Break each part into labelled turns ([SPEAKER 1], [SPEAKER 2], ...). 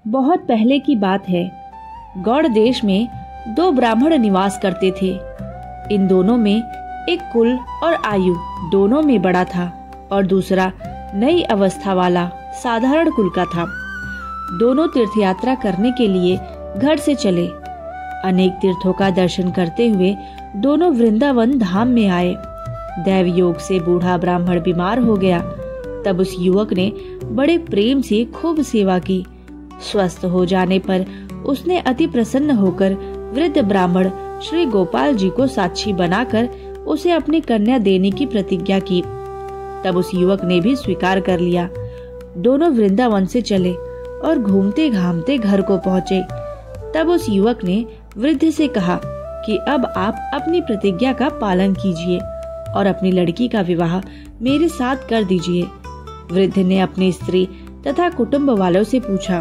[SPEAKER 1] बहुत पहले की बात है। गौड़ देश में दो ब्राह्मण निवास करते थे। इन दोनों में एक कुल और आयु दोनों में बड़ा था और दूसरा नई अवस्था वाला साधारण कुल का था। दोनों तीर्थ यात्रा करने के लिए घर से चले। अनेक तीर्थों का दर्शन करते हुए दोनों वृंदावन धाम में आए। दैव योग से बूढ़ा ब्राह्मण बीमार हो गया। तब उस युवक ने बड़े प्रेम से खूब सेवा की। स्वस्थ हो जाने पर उसने अति प्रसन्न होकर वृद्ध ब्राह्मण श्री गोपाल जी को साक्षी बनाकर उसे अपनी कन्या देने की प्रतिज्ञा की। तब उस युवक ने भी स्वीकार कर लिया। दोनों वृंदावन से चले और घूमते घामते घर को पहुँचे। तब उस युवक ने वृद्ध से कहा कि अब आप अपनी प्रतिज्ञा का पालन कीजिए और अपनी लड़की का विवाह मेरे साथ कर दीजिए। वृद्ध ने अपनी स्त्री तथा कुटुंब वालों से पूछा।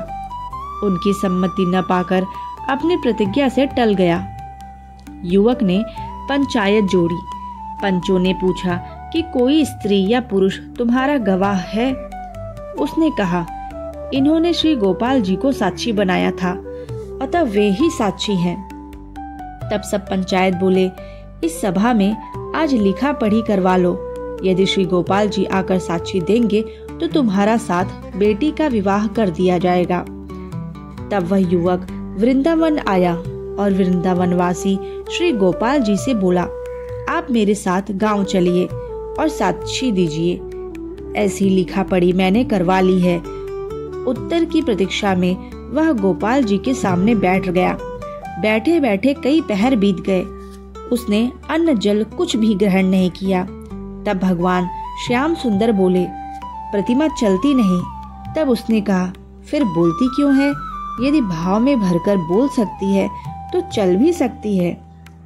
[SPEAKER 1] उनकी सम्मति न पाकर अपनी प्रतिज्ञा से टल गया। युवक ने पंचायत जोड़ी। पंचों ने पूछा कि कोई स्त्री या पुरुष तुम्हारा गवाह है? उसने कहा, इन्होंने श्री गोपाल जी को साक्षी बनाया था, अतः वे ही साक्षी हैं। तब सब पंचायत बोले, इस सभा में आज लिखा पढ़ी करवा लो। यदि श्री गोपाल जी आकर साक्षी देंगे तो तुम्हारा साथ बेटी का विवाह कर दिया जाएगा। तब वह युवक वृंदावन आया और वृंदावनवासी श्री गोपाल जी से बोला, आप मेरे साथ गांव चलिए और साक्षी दीजिए। ऐसी लिखा पढ़ी मैंने करवा ली है। उत्तर की प्रतीक्षा में वह गोपाल जी के सामने बैठ गया। बैठे बैठे कई पहर बीत गए। उसने अन्न जल कुछ भी ग्रहण नहीं किया। तब भगवान श्याम सुंदर बोले, प्रतिमा चलती नहीं। तब उसने कहा, फिर बोलती क्यों है? यदि भाव में भरकर बोल सकती है तो चल भी सकती है।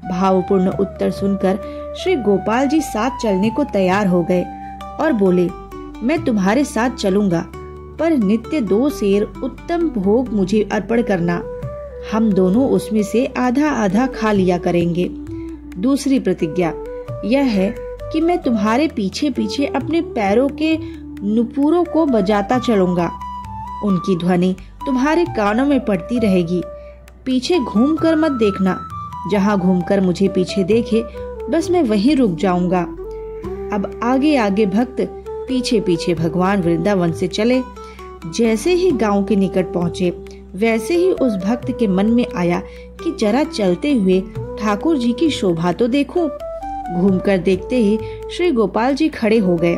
[SPEAKER 1] भावपूर्ण उत्तर सुनकर श्री गोपाल जी साथ चलने को तैयार हो गए और बोले, मैं तुम्हारे साथ चलूंगा, पर नित्य 2 सेर उत्तम भोग मुझे अर्पण करना। हम दोनों उसमें से आधा आधा खा लिया करेंगे। दूसरी प्रतिज्ञा यह है कि मैं तुम्हारे पीछे पीछे अपने पैरों के नुपुरों को बजाता चलूंगा। उनकी ध्वनि तुम्हारे कानों में पड़ती रहेगी। पीछे घूमकर मत देखना। जहाँ घूमकर मुझे पीछे देखे बस मैं वहीं रुक जाऊंगा। अब आगे आगे भक्त पीछे पीछे भगवान वृंदावन से चले। जैसे ही गांव के निकट पहुँचे वैसे ही उस भक्त के मन में आया कि जरा चलते हुए ठाकुर जी की शोभा तो देखूं। घूमकर देखते ही श्री गोपाल जी खड़े हो गए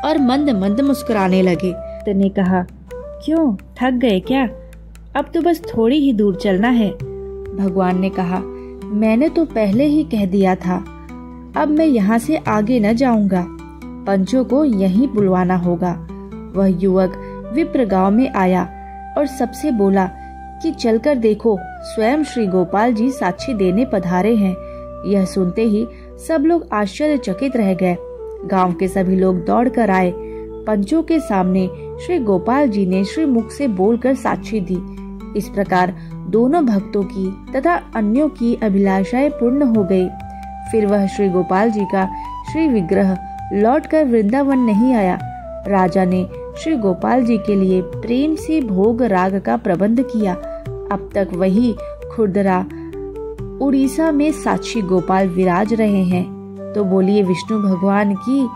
[SPEAKER 1] और मंद मंद मुस्कुराने लगे। ने कहा, क्यों थक गए क्या? अब तो बस थोड़ी ही दूर चलना है। भगवान ने कहा, मैंने तो पहले ही कह दिया था, अब मैं यहाँ से आगे न जाऊंगा। पंचों को यहीं बुलवाना होगा। वह युवक विप्र गांव में आया और सबसे बोला कि चलकर देखो, स्वयं श्री गोपाल जी साक्षी देने पधारे हैं। यह सुनते ही सब लोग आश्चर्यचकित रह गए। गांव के सभी लोग दौड़ कर आए। पंचों के सामने श्री गोपाल जी ने श्री मुख से बोलकर साक्षी दी। इस प्रकार दोनों भक्तों की तथा अन्यों की अभिलाषाएं पूर्ण हो गई। फिर वह श्री गोपाल जी का श्री विग्रह लौटकर वृंदावन नहीं आया। राजा ने श्री गोपाल जी के लिए प्रेम से भोग राग का प्रबंध किया। अब तक वही खुर्दरा उड़ीसा में साक्षी गोपाल विराज रहे हैं। तो बोलिए विष्णु भगवान की